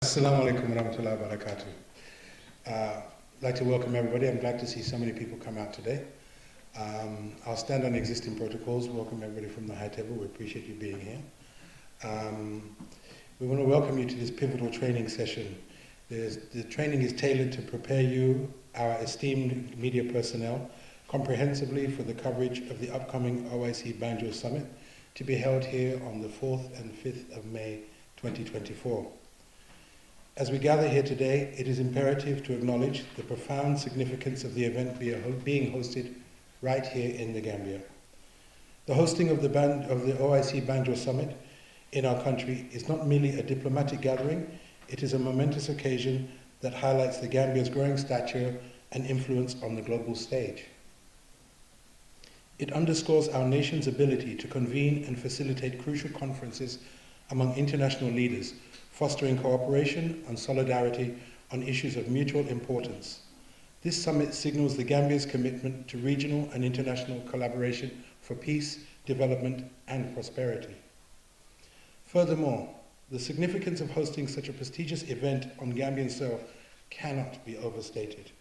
Assalamu alaikum wa rahmatullahi wa barakatuh. I'd like to welcome everybody. I'm glad to see so many people come out today. I'll stand on existing protocols. Welcome everybody from the high table. We appreciate you being here. We want to welcome you to this pivotal training session. The training is tailored to prepare you, our esteemed media personnel, comprehensively for the coverage of the upcoming OIC Banjul Summit to be held here on the 4th and 5th of May 2024. As we gather here today, it is imperative to acknowledge the profound significance of the event being hosted right here in the Gambia. The hosting of the OIC Banjul Summit in our country is not merely a diplomatic gathering, it is a momentous occasion that highlights the Gambia's growing stature and influence on the global stage. It underscores our nation's ability to convene and facilitate crucial conferences among international leaders, fostering cooperation and solidarity on issues of mutual importance. This summit signals the Gambia's commitment to regional and international collaboration for peace, development, and prosperity. Furthermore, the significance of hosting such a prestigious event on Gambian soil cannot be overstated.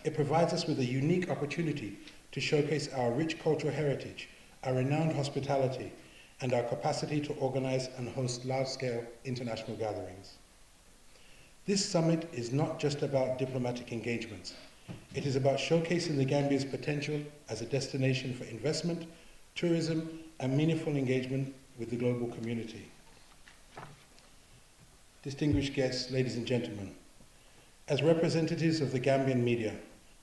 It provides us with a unique opportunity to showcase our rich cultural heritage, our renowned hospitality, and our capacity to organize and host large-scale international gatherings. This summit is not just about diplomatic engagements. It is about showcasing the Gambia's potential as a destination for investment, tourism, and meaningful engagement with the global community. Distinguished guests, ladies and gentlemen, as representatives of the Gambian media,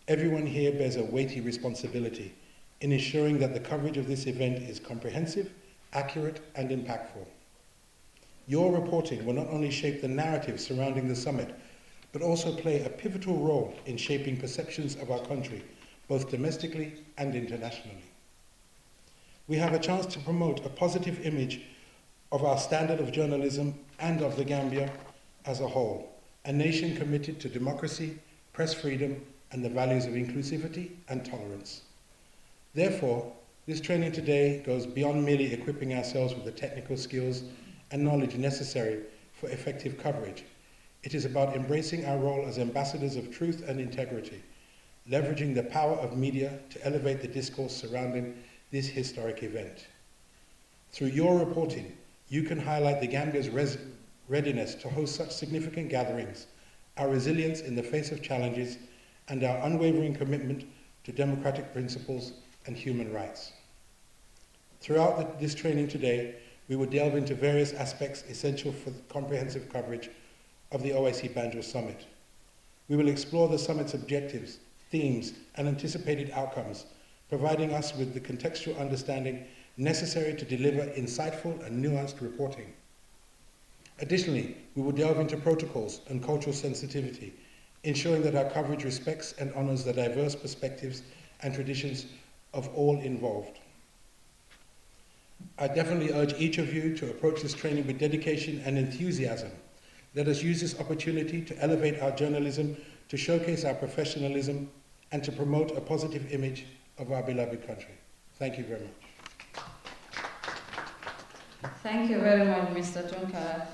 everyone here bears a weighty responsibility in ensuring that the coverage of this event is comprehensive, accurate, and impactful. Your reporting will not only shape the narrative surrounding the summit, but also play a pivotal role in shaping perceptions of our country, both domestically and internationally. We have a chance to promote a positive image of our standard of journalism and of the Gambia as a whole, a nation committed to democracy, press freedom, and the values of inclusivity and tolerance. Therefore, this training today goes beyond merely equipping ourselves with the technical skills and knowledge necessary for effective coverage. It is about embracing our role as ambassadors of truth and integrity, leveraging the power of media to elevate the discourse surrounding this historic event. Through your reporting, you can highlight the Gambia's readiness to host such significant gatherings, our resilience in the face of challenges, and our unwavering commitment to democratic principles and human rights. Throughout this training today, we will delve into various aspects essential for the comprehensive coverage of the OIC Banjul Summit. We will explore the summit's objectives, themes, and anticipated outcomes, providing us with the contextual understanding necessary to deliver insightful and nuanced reporting. Additionally, we will delve into protocols and cultural sensitivity, ensuring that our coverage respects and honors the diverse perspectives and traditions of all involved. I definitely urge each of you to approach this training with dedication and enthusiasm. Let us use this opportunity to elevate our journalism, to showcase our professionalism, and to promote a positive image of our beloved country. Thank you very much. Thank you very much, Mr. Tunkara.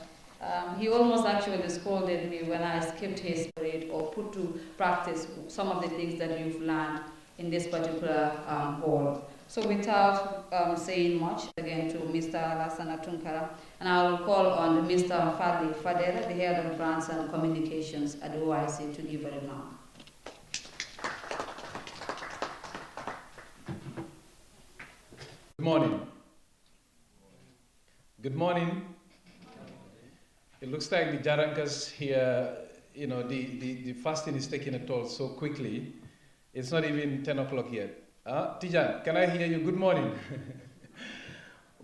He almost actually scolded me when I skipped his parade or put to practice some of the things that you've learned in this particular hall. So without saying much, again to Mr. Lassana Tunkara, and I will call on Mr. Fadli Fadera, the head of brands and communications at OIC, to give a remark. Good morning. Good morning. It looks like the Jarankas here, the fasting is taking a toll so quickly. It's not even 10 o'clock yet. Tijan, can I hear you? Good morning.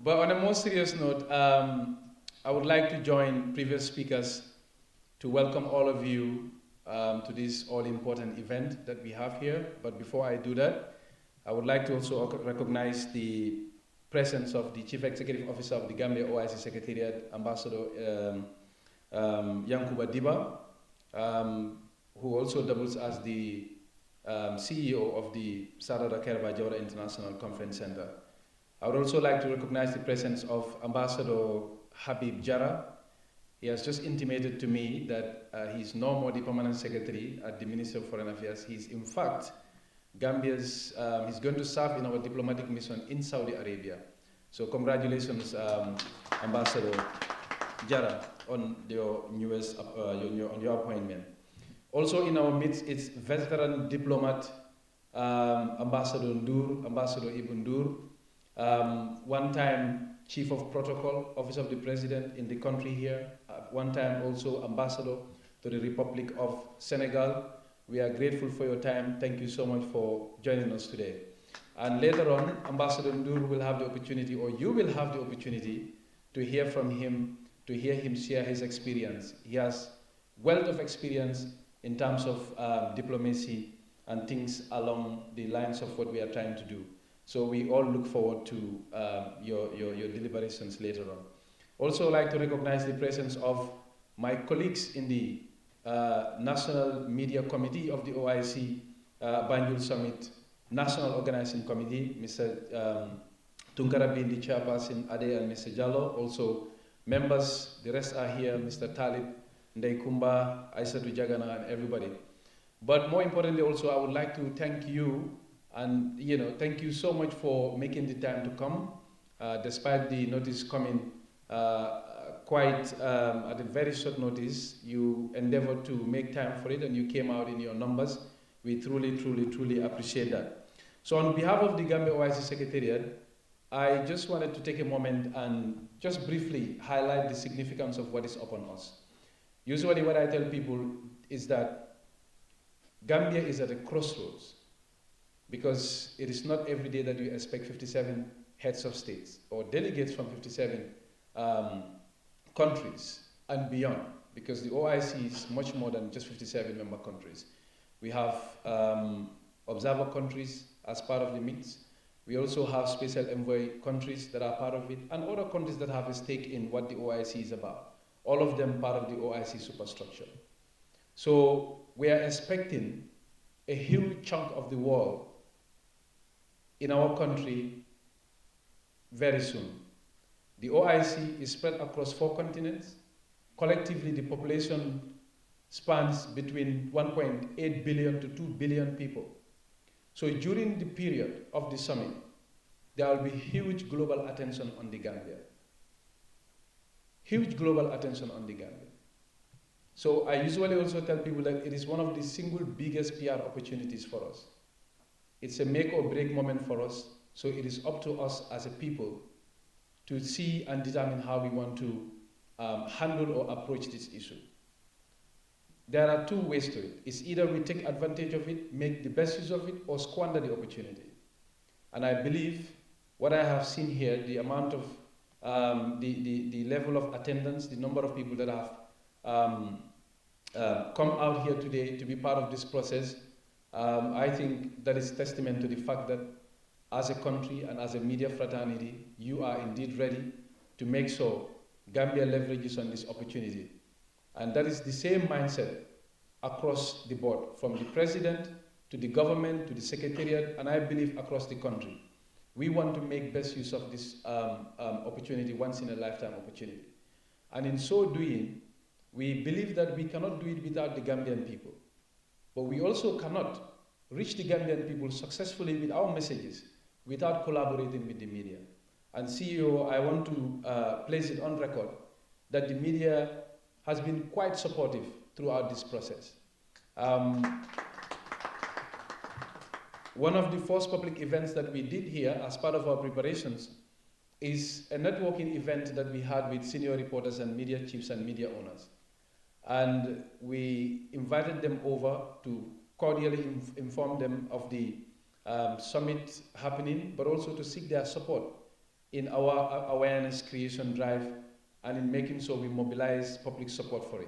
But on a more serious note, I would like to join previous speakers to welcome all of you to this all-important event that we have here. But before I do that, I would like to also recognize the presence of the Chief Executive Officer of the Gambia OIC Secretariat, Ambassador Yankuba Diba, who also doubles as the CEO of the Sarada Kairaba Jawara International Conference Center. I would also like to recognize the presence of Ambassador Habib Jara, He has just intimated to me that he's no more the permanent secretary at the Ministry of Foreign Affairs. He's in fact Gambia's, he's going to serve in our diplomatic mission in Saudi Arabia. So congratulations, Ambassador Jara, on your newest, on your appointment. Also in our midst is veteran diplomat, Ambassador Ndur, Ambassador Ibn Ndur, one-time Chief of Protocol, Office of the President in the country here, one time also Ambassador to the Republic of Senegal. We are grateful for your time. Thank you so much for joining us today. And later on, Ambassador Ndur will have the opportunity, or you will have the opportunity, to hear from him, to hear him share his experience. He has wealth of experience in terms of diplomacy and things along the lines of what we are trying to do. So we all look forward to your deliberations later on. Also like to recognize the presence of my colleagues in the National Media Committee of the OIC Banjul Summit National Organizing Committee, Mr. Tunkara Bindi, Chairperson Ade and Mr. Jallo. Also members, the rest are here, Mr. Talib, Ndei Kumba, Aisatu Jagana, and everybody. But more importantly also, I would like to thank you, and thank you so much for making the time to come, despite the notice coming quite at a very short notice. You endeavored to make time for it, and you came out in your numbers. We truly, truly, truly appreciate that. So on behalf of the Gambia OIC Secretariat, I just wanted to take a moment and just briefly highlight the significance of what is upon us. Usually what I tell people is that Gambia is at a crossroads, because it is not every day that you expect 57 heads of states or delegates from 57 countries and beyond, because the OIC is much more than just 57 member countries. We have observer countries as part of the mix. We also have special envoy countries that are part of it, and other countries that have a stake in what the OIC is about. All of them part of the OIC superstructure. So we are expecting a huge chunk of the world in our country very soon. The OIC is spread across 4 continents. Collectively, the population spans between 1.8 billion to 2 billion people. So during the period of the summit, there will be huge global attention on the Gambia. Huge global attention on the Gambia. So I usually also tell people that it is one of the single biggest PR opportunities for us. It's a make or break moment for us, so it is up to us as a people to see and determine how we want to handle or approach this issue. There are 2 ways to it. It's either we take advantage of it, make the best use of it, or squander the opportunity. And I believe what I have seen here, the amount of, the level of attendance, the number of people that have come out here today to be part of this process, I think that is testament to the fact that as a country and as a media fraternity, you are indeed ready to make sure Gambia leverages on this opportunity. And that is the same mindset across the board, from the president to the government to the secretariat, and I believe across the country. We want to make best use of this opportunity, once in a lifetime opportunity. And in so doing, we believe that we cannot do it without the Gambian people. But we also cannot reach the Gambian people successfully with our messages without collaborating with the media. And CEO, I want to place it on record that the media has been quite supportive throughout this process. One of the first public events that we did here as part of our preparations is a networking event that we had with senior reporters and media chiefs and media owners. And we invited them over to cordially inform them of the summit happening, but also to seek their support in our awareness creation drive and in making sure we mobilize public support for it.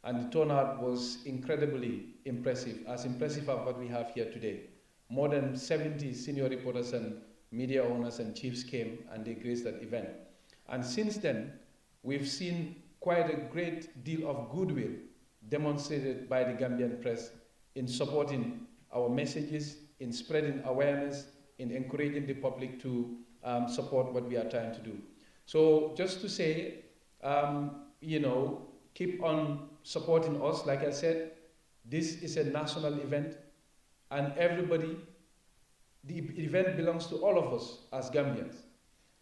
And the turnout was incredibly impressive, as impressive as what we have here today. More than 70 senior reporters and media owners and chiefs came and they graced that event. And since then, we've seen quite a great deal of goodwill demonstrated by the Gambian press in supporting our messages, in spreading awareness, in encouraging the public to support what we are trying to do. So just to say, keep on supporting us. Like I said, this is a national event, and everybody, the event belongs to all of us as Gambians.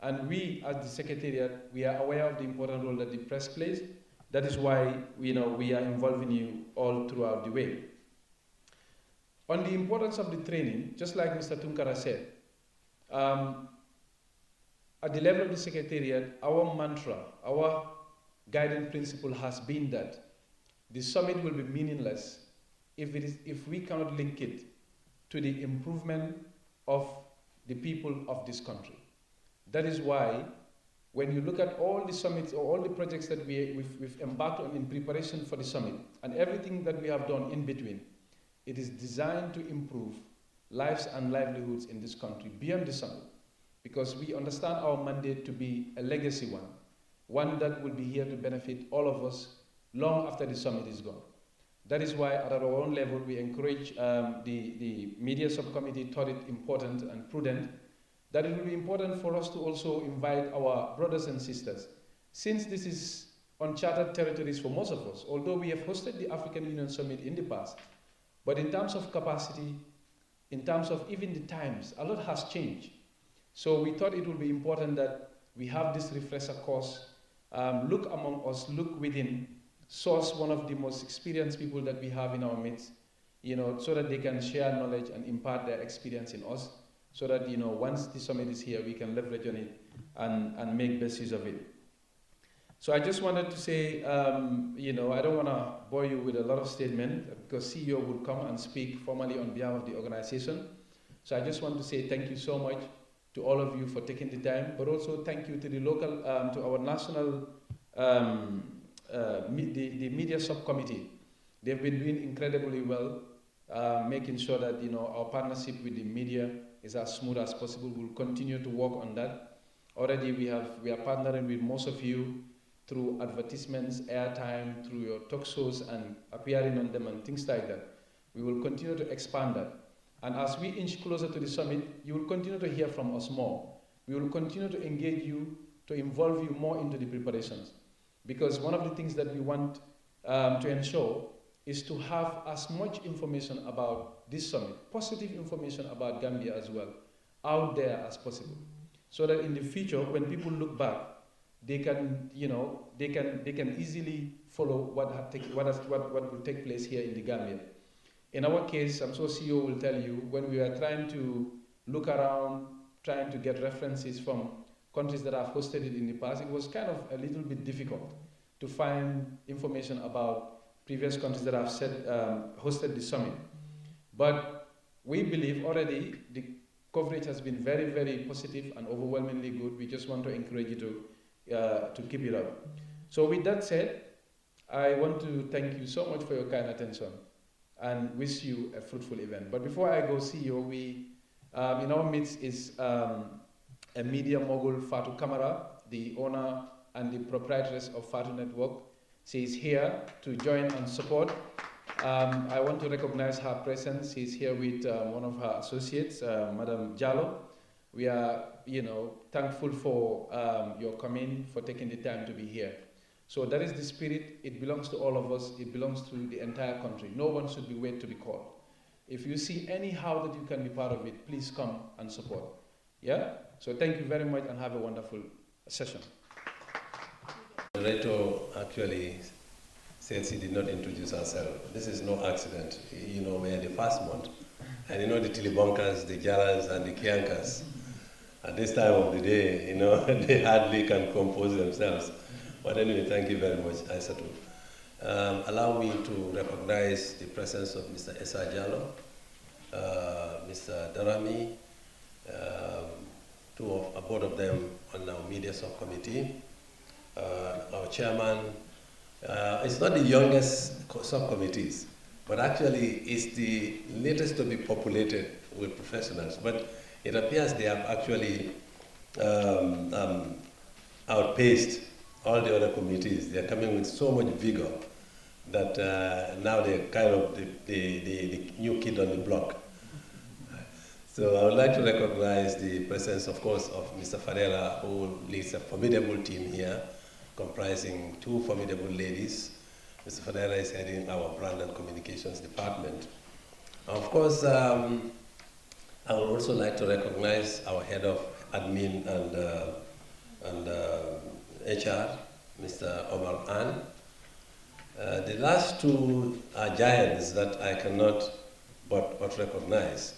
And we, as the Secretariat, we are aware of the important role that the press plays. That is why we are involving you all throughout the way. On the importance of the training, just like Mr. Tunkara said, at the level of the Secretariat, our mantra, our guiding principle has been that the summit will be meaningless if we cannot link it to the improvement of the people of this country. That is why when you look at all the summits or all the projects that we've embarked on in preparation for the summit and everything that we have done in between, it is designed to improve lives and livelihoods in this country beyond the summit, because we understand our mandate to be a legacy one that will be here to benefit all of us long after the summit is gone. That is why at our own level we encourage the media subcommittee thought it important and prudent that it will be important for us to also invite our brothers and sisters. Since this is uncharted territories for most of us, although we have hosted the African Union Summit in the past, but in terms of capacity, in terms of even the times, a lot has changed. So we thought it would be important that we have this refresher course, look among us, look within, source one of the most experienced people that we have in our midst, so that they can share knowledge and impart their experience in us, so that, once the summit is here, we can leverage on it and make best use of it. So I just wanted to say, I don't want to bore you with a lot of statement because CEO would come and speak formally on behalf of the organization. So I just want to say thank you so much to all of you for taking the time, but also thank you to the local, to our national, the media subcommittee. They've been doing incredibly well, making sure that, our partnership with the media is as smooth as possible. We'll continue to work on that. Already we are partnering with most of you through advertisements, airtime, through your talk shows and appearing on them and things like that. We will continue to expand that. And as we inch closer to the summit, you will continue to hear from us more. We will continue to engage you, to involve you more into the preparations. Because one of the things that we want to ensure is to have as much information about this summit, positive information about Gambia as well, out there as possible. So that in the future, when people look back, they can, they can easily follow what will take place here in the Gambia. In our case, I'm sure CEO will tell you, when we are trying to look around, trying to get references from countries that have hosted it in the past, it was kind of a little bit difficult to find information about previous countries that have hosted the summit. But we believe already the coverage has been very, very positive and overwhelmingly good. We just want to encourage you to keep it up. So with that said, I want to thank you so much for your kind attention and wish you a fruitful event. But before I go, CEO, we, in our midst is a media mogul, Fatou Kamara, the owner and the proprietress of Fatou Network. She is here to join and support. I want to recognize her presence. She's here with one of her associates, Madam Jallo. We are, thankful for your coming, for taking the time to be here. So that is the spirit. It belongs to all of us. It belongs to the entire country. No one should be waiting to be called. If you see anyhow that you can be part of it, please come and support. Yeah? So thank you very much and have a wonderful session. The director actually said she did not introduce herself. This is no accident. We're in the first month. And the Tilibonkers, the Jalas, and the Kiankas, at this time of the day, they hardly can compose themselves. But anyway, thank you very much, Aissatou. Allow me to recognize the presence of Mr. Essa Jallo, Mr. Darami, both of them on our media subcommittee. Our chairman, it's not the youngest subcommittees, but actually it's the latest to be populated with professionals. But it appears they have actually outpaced all the other committees. They're coming with so much vigor that now they're kind of the new kid on the block. So I would like to recognize the presence, of course, of Mr. Farela, who leads a formidable team here, comprising two formidable ladies. Mr. Fadera is heading our brand and communications department. Of course, I would also like to recognize our head of admin and HR, Mr. Omar An. The last two are giants that I cannot but recognize.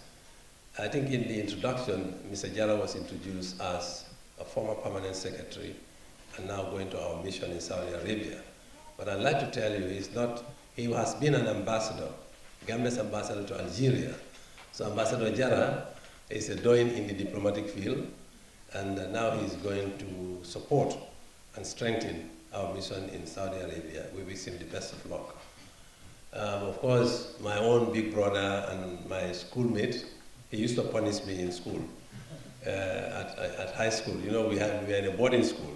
I think in the introduction, Mr. Jara was introduced as a former permanent secretary and now going to our mission in Saudi Arabia. But I'd like to tell you, he has been an ambassador, Gambia's ambassador to Algeria. So Ambassador Jara is doing in the diplomatic field, and now he's going to support and strengthen our mission in Saudi Arabia. We wish him the best of luck. Of course, my own big brother and my schoolmate, he used to punish me in school, at high school. You know, we were in a boarding school,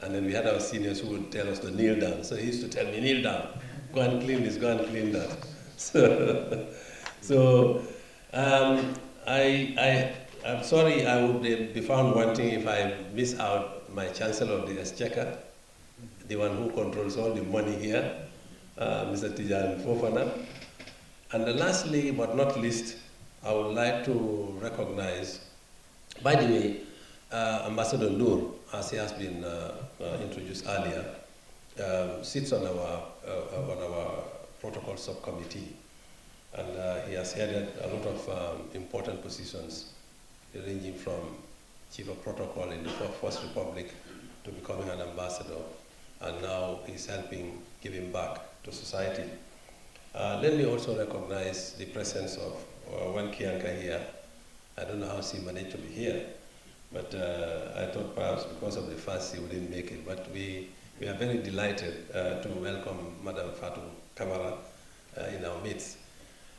and then we had our seniors who would tell us to kneel down. So he used to tell me, kneel down, go and clean this, go and clean that. I'm sorry I would be found wanting if I miss out my Chancellor of the Exchequer, the one who controls all the money here, Mr. Tijan Fofana. And lastly, but not least, I would like to recognize, by the way, Ambassador Noor, as he has been introduced earlier, sits on our protocol subcommittee, and he has headed a lot of important positions, ranging from chief of protocol in the First Republic to becoming an ambassador, and now he's helping giving back to society. Let me also recognize the presence of one Kianka here. I don't know how she managed to be here, but I thought perhaps because of the fast she wouldn't make it. But we are very delighted to welcome Madam Fatou Kamara in our midst.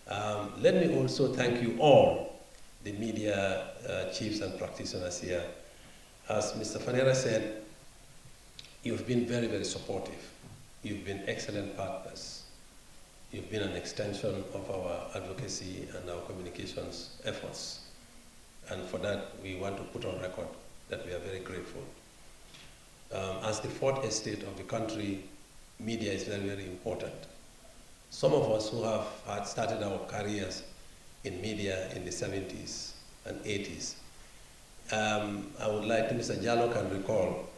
Let me also thank you all, the media chiefs and practitioners here. As Mr. Fanera said, you've been very, very supportive. You've been excellent partners. You've been an extension of our advocacy and our communications efforts. And for that, we want to put on record that we are very grateful. As the fourth estate of the country, media is very, very important. Some of us who had started our careers in media in the 70s and 80s, I would like to, Mr. Jallo can recall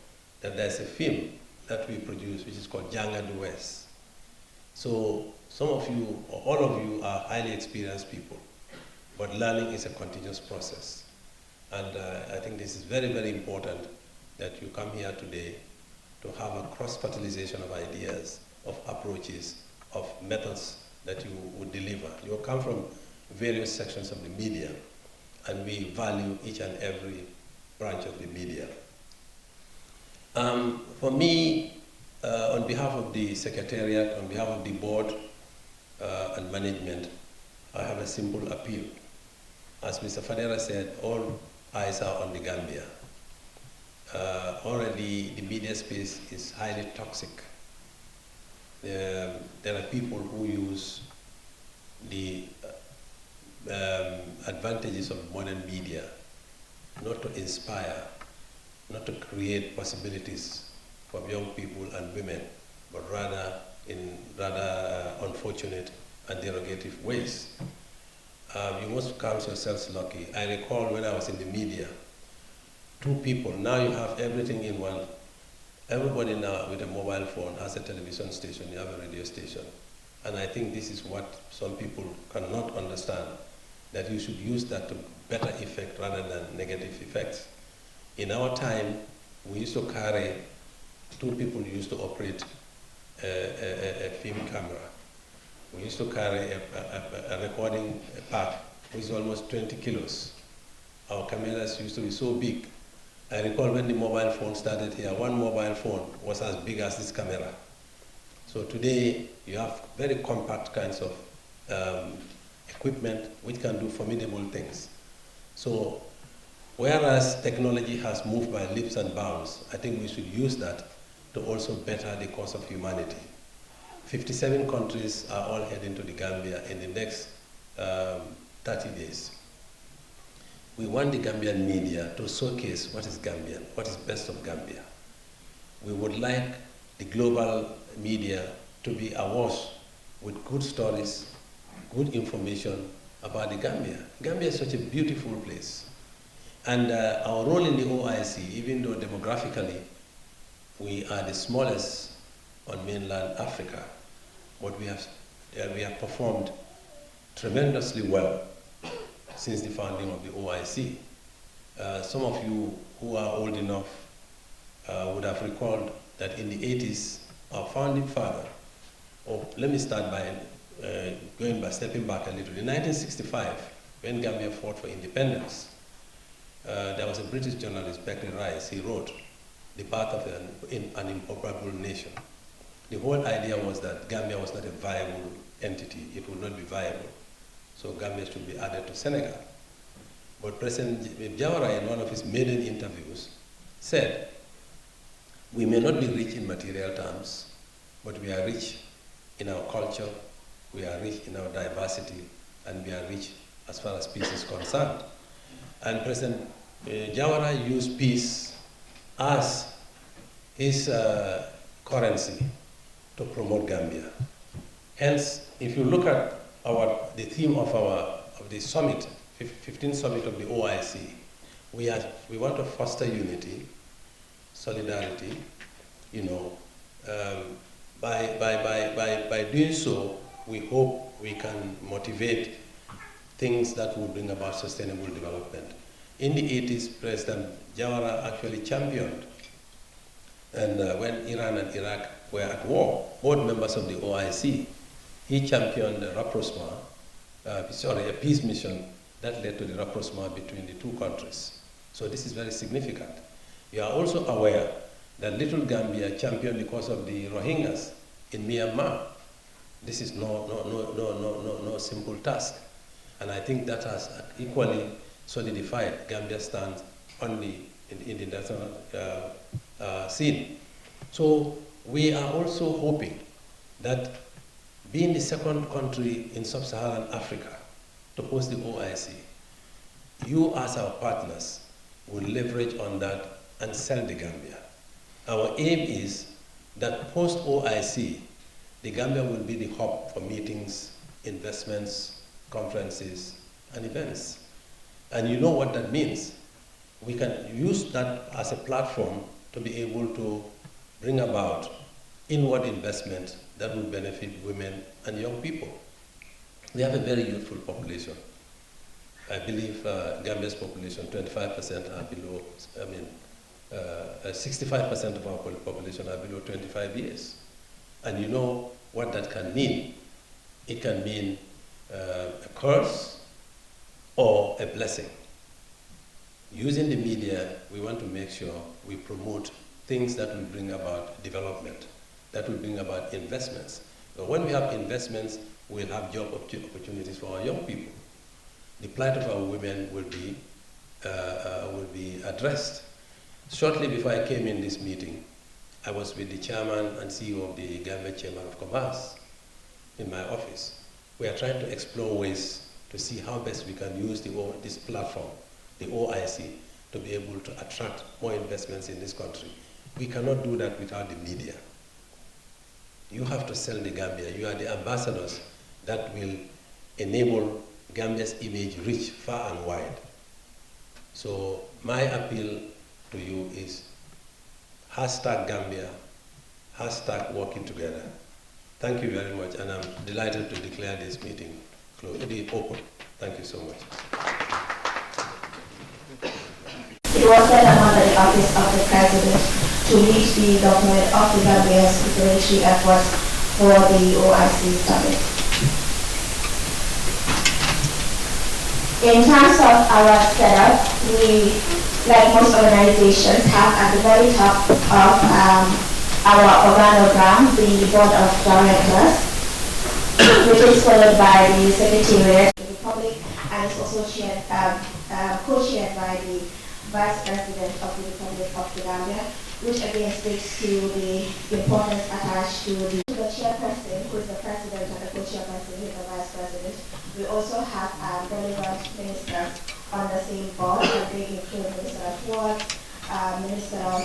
that there's a film that we produced which is called Janga the West. So some of you, or all of you, are highly experienced people, but learning is a continuous process. And I think this is very, very important that you come here today to have a cross-fertilization of ideas, of approaches, of methods that you would deliver. You come from various sections of the media, and we value each and every branch of the media. For me, on behalf of the Secretariat, on behalf of the board and management, I have a simple appeal. As Mr. Fadera said, all eyes are on the Gambia. Already the media space is highly toxic. There are people who use the advantages of modern media not to inspire, not to create possibilities for young people and women, but rather in unfortunate and derogative ways. You must count yourselves lucky. I recall when I was in the media, two people, now you have everything in one. Everybody now with a mobile phone has a television station, you have a radio station. And I think this is what some people cannot understand, that you should use that to better effect rather than negative effects. In our time, we used to carry, two people used to operate a film camera. We used to carry a recording pack, which is almost 20 kilos. Our cameras used to be so big. I recall when the mobile phone started here, one mobile phone was as big as this camera. So today, you have very compact kinds of equipment which can do formidable things. So, whereas technology has moved by leaps and bounds, I think we should use that to also better the cause of humanity. 57 countries are all heading to the Gambia in the next 30 days. We want the Gambian media to showcase what is Gambian, what is best of Gambia. we would like the global media to be awash with good stories, good information about the Gambia. Gambia is such a beautiful place. And our role in the OIC, even though demographically we are the smallest on mainland Africa, but we have performed tremendously well since the founding of the OIC. Some of you who are old enough would have recalled that in the 80s, our founding father, let me start by stepping back a little. In 1965, when Gambia fought for independence, there was a British journalist, Beckley Rice. He wrote, "The Birth of an Improbable Nation." The whole idea was that Gambia was not a viable entity. It would not be viable. So Gambia should be added to Senegal. But President Jawara, in one of his maiden interviews, said, "We may not be rich in material terms, but we are rich in our culture, we are rich in our diversity, and we are rich as far as peace is concerned." And President Jawara used peace as his currency to promote Gambia. Hence, if you look at the theme of the summit, 15th summit of the OIC, we want to foster unity, solidarity. By doing so, we hope we can motivate things that will bring about sustainable development. In the 80s, President Jawara actually championed, and when Iran and Iraq were at war, both members of the OIC, he championed a peace mission that led to the rapprochement between the two countries. So this is very significant. You are also aware that Little Gambia championed the cause of the Rohingyas in Myanmar. This is no simple task. And I think that has equally solidified Gambia's stance in the international scene. So we are also hoping that being the second country in sub-Saharan Africa to host the OIC, you as our partners will leverage on that and sell the Gambia. Our aim is that post-OIC, the Gambia will be the hub for meetings, investments, conferences, and events. And you know what that means. We can use that as a platform to be able to bring about inward investment that will benefit women and young people. We have a very youthful population. I believe Gambia's population, 25% are below, 65% of our population are below 25 years. And you know what that can mean. It can mean a curse or a blessing. Using the media, we want to make sure we promote things that will bring about development, that will bring about investments. But when we have investments, we'll have job opportunities for our young people. The plight of our women will be addressed. Shortly before I came in this meeting, I was with the chairman and CEO of the Gambia Chamber of Commerce in my office. We are trying to explore ways to see how best we can use this platform, the OIC, to be able to attract more investments in this country. We cannot do that without the media. You have to sell the Gambia. You are the ambassadors that will enable Gambia's image reach far and wide. So my appeal to you is #Gambia, #working together. Thank you very much, and I'm delighted to declare this meeting open. Thank you so much. It was then among the office of the President to lead the government of the Gambia's preparatory efforts for the OIC summit. In terms of our setup, we, like most organizations, have at the very top of our organogram the Board of Directors, which is followed by the Secretariat of the Republic, and is also co-chaired by the Vice President of the Republic of the Gambia, which again speaks to the importance attached to the chairperson, who is the president, and the co-chairperson, who is the vice president. We also have relevant ministers on the same board, and they include Minister of Works, Minister of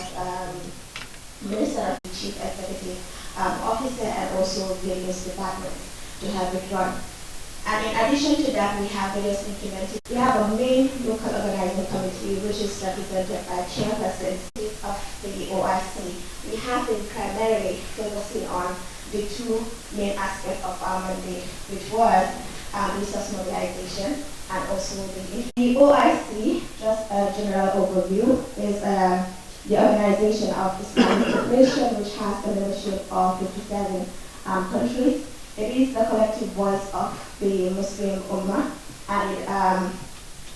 Minister of the Chief Executive Officer and also various departments to have it run. And in addition to that, we have various implementing. We have a main local organizing committee, which is represented by chairpersons of the OIC. We have been primarily focusing on the two main aspects of our mandate, which was resource mobilization and also the OIC, just a general overview, is the organization of Islamic Federation, which has a membership of 57 countries. It is the collective voice of the Muslim Ummah, and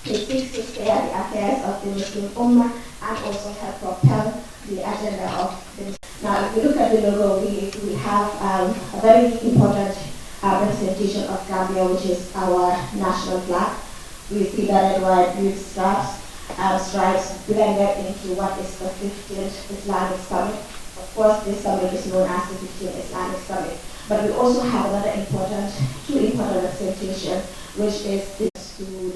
it seeks to steer the affairs of the Muslim Ummah and also help propel the agenda of the Muslim. Now, if you look at the logo, we have a very important representation of Gambia, which is our national flag. We see the red, white, blue stripes blended into what is the 15th Islamic Summit. Of course, this summit is known as the 15th Islamic Summit. But we also have another two important representation, which is to